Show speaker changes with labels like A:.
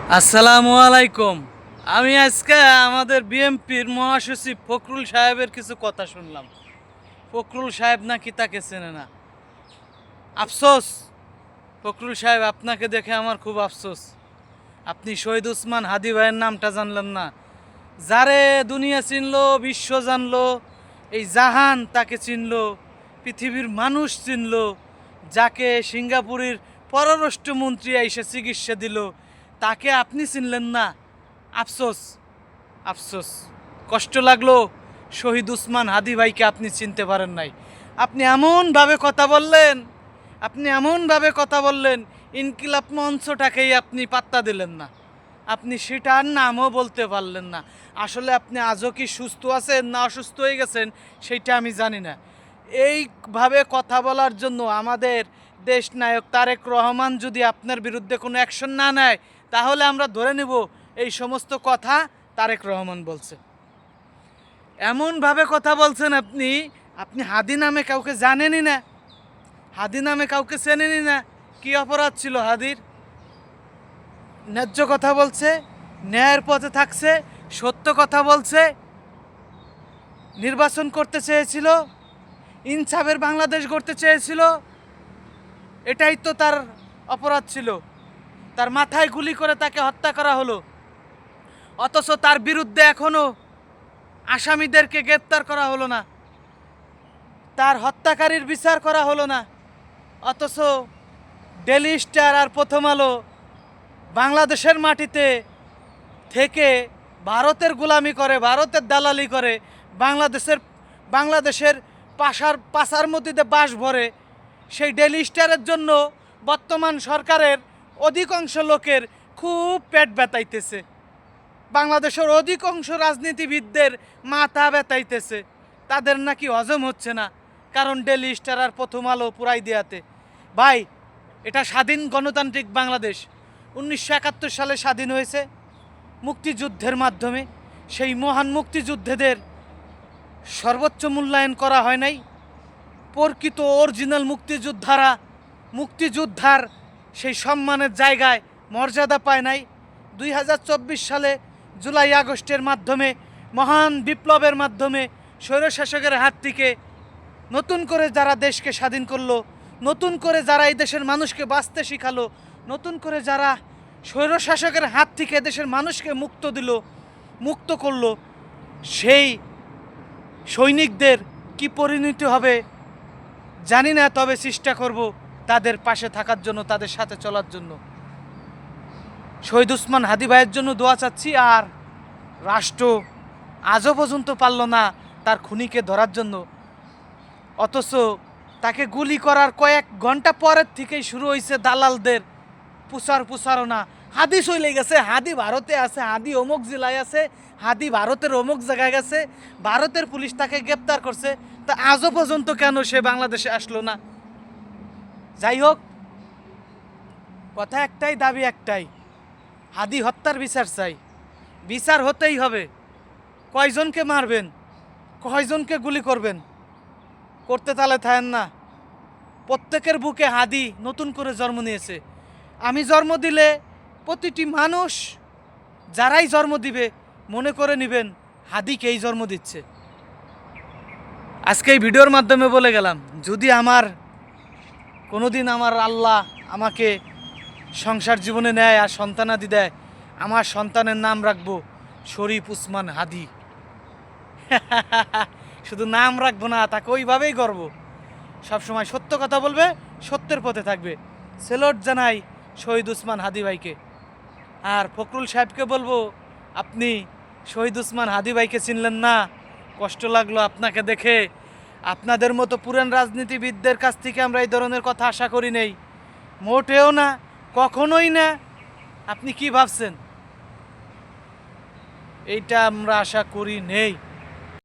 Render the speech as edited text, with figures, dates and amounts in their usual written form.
A: আসসালামু আলাইকুম। আমি আজকে আমাদের বিএমপির মহাসচিব ফখরুল সাহেবের কিছু কথা শুনলাম। ফখরুল সাহেব নাকি তাকে চেনে না। আফসোস ফখরুল সাহেব, আপনাকে দেখে আমার খুব আফসোস। আপনি শহীদ উসমান হাদি ভাইয়ের নামটা জানলেন না। যারে দুনিয়া চিনলো, বিশ্ব জানলো, এই জাহান তাকে চিনলো, পৃথিবীর মানুষ চিনলো, যাকে সিঙ্গাপুরের পররাষ্ট্রমন্ত্রী এসে চিকিৎসা দিল, তাকে আপনি চিনলেন না। আফসোস, আফসোস, কষ্ট লাগলো। শহীদ উসমান হাদি ভাইকে আপনি চিনতে পারেন নাই। আপনি এমনভাবে কথা বললেন, ইনকিলাব মঞ্চটাকেই আপনি পাত্তা দিলেন না। আপনি সেটার নামও বলতে পারলেন না। আসলে আপনি আজও কি সুস্থ আছেন না অসুস্থ হয়ে গেছেন সেটা আমি জানি না। এইভাবে কথা বলার জন্য আমাদের দেশ নায়ক তারেক রহমান যদি আপনার বিরুদ্ধে কোনো অ্যাকশন না নেয়, তাহলে আমরা ধরে নেব এই সমস্ত কথা তারেক রহমান বলছে। এমনভাবে কথা বলছেন আপনি, আপনি হাদি নামে কাউকে জানেনই না, হাদি নামে কাউকে চেনেনই না। কি অপরাধ ছিল হাদির? ন্যায্য কথা বলছে, ন্যায়ের পথে থাকছে, সত্য কথা বলছে, নির্বাচন করতে চেয়েছিল, ইনসাফের বাংলাদেশ গড়তে চেয়েছিল। এটাই তো তার অপরাধ ছিল। তার মাথায় গুলি করে তাকে হত্যা করা হলো, অথচ তার বিরুদ্ধে এখনও আসামিদেরকে গ্রেপ্তার করা হলো না, তার হত্যাকারীর বিচার করা হলো না। অথচ ডেলি স্টার আর প্রথম আলো বাংলাদেশের মাটিতে থেকে ভারতের গোলামি করে, ভারতের দালালি করে, বাংলাদেশের পাশার মধ্যে বাস ভরে। সেই ডেলি স্টারের জন্য বর্তমান সরকারের অধিকাংশ লোকের খুব পেট ব্যথাইতেছে, বাংলাদেশের অধিকাংশ রাজনীতিবিদদের মাথা ব্যথাইতেছে। তাদের নাকি হজম হচ্ছে না, কারণ ডেলি স্টার আর প্রথম আলো পুরাই দেয়াতে। ভাই, এটা স্বাধীন গণতান্ত্রিক বাংলাদেশ। 1971 সালে স্বাধীন হয়েছে মুক্তিযুদ্ধের মাধ্যমে। সেই মহান মুক্তিযুদ্ধেদের সর্বোচ্চ মূল্যায়ন করা হয় নাই। প্রকৃত অরিজিনাল মুক্তিযোদ্ধার সেই সম্মানের জায়গায় মর্যাদা পায় নাই। 2024 সালে জুলাই আগস্টের মাধ্যমে, মহান বিপ্লবের মাধ্যমে স্বৈরশাসকের হাত থেকে নতুন করে যারা দেশকে স্বাধীন করলো, নতুন করে যারা এই দেশের মানুষকে বাঁচতে শিখালো, নতুন করে যারা স্বৈরশাসকের হাত থেকে দেশের মানুষকে মুক্ত করলো, সেই সৈনিকদের কি পরিণতি হবে জানি না, তবে চেষ্টা করব তাদের পাশে থাকার জন্য, তাদের সাথে চলার জন্য। শহীদ উসমান হাদি ভাইয়ের জন্য দোয়া চাচ্ছি। আর রাষ্ট্র আজও পর্যন্ত পারল না তার খুনিকে ধরার জন্য, অথচ তাকে গুলি করার কয়েক ঘন্টা পরের থেকেই শুরু হয়েছে দালালদের প্রচারণা। হাদি চলে গেছে, হাদি ভারতে আছে, হাদি অমুক জেলায় আছে, হাদি ভারতের অমুক জায়গায় গেছে, ভারতের পুলিশ তাকে গ্রেপ্তার করছে। তা আজও পর্যন্ত কেন সে বাংলাদেশে আসলো না? যাই হোক, কথা একটাই, দাবি একটাই, হাদি হত্যার বিচার চাই। বিচার হতেই হবে। কয়জনকে মারবেন, কয়জনকে গুলি করবেন, করতে তালে থাকেন না। প্রত্যেকের বুকে হাদি নতুন করে জন্ম নিয়েছে। আমি জন্ম দিলে প্রতিটি মানুষ যারাই জন্ম দিবে মনে করে নেবেন হাদিকেই জন্ম দিচ্ছে। আজকে এই ভিডিওর মাধ্যমে বলে গেলাম, যদি কোনোদিন আমার আল্লাহ আমাকে সংসার জীবনে নেয় আর সন্তানাদি দেয়, আমার সন্তানের নাম রাখবো শরীফ উসমান হাদি। শুধু নাম রাখবো না, তাকে ওইভাবেই গর্ব। সবসময় সত্য কথা বলবে, সত্যের পথে থাকবে। সেলট জানাই শহীদ উসমান হাদি ভাইকে। আর ফখরুল সাহেবকে বলবো, আপনি শহীদ উসমান হাদি ভাইকে চিনলেন না, কষ্ট লাগলো আপনাকে দেখে। আপনাদের মতো পুরান রাজনীতিবিদদের কাছ থেকে আমরা এই ধরনের কথা আশা করি নেই, মোটেও না, কখনোই না। আপনি কি ভাবছেন? এইটা আমরা আশা করি নেই।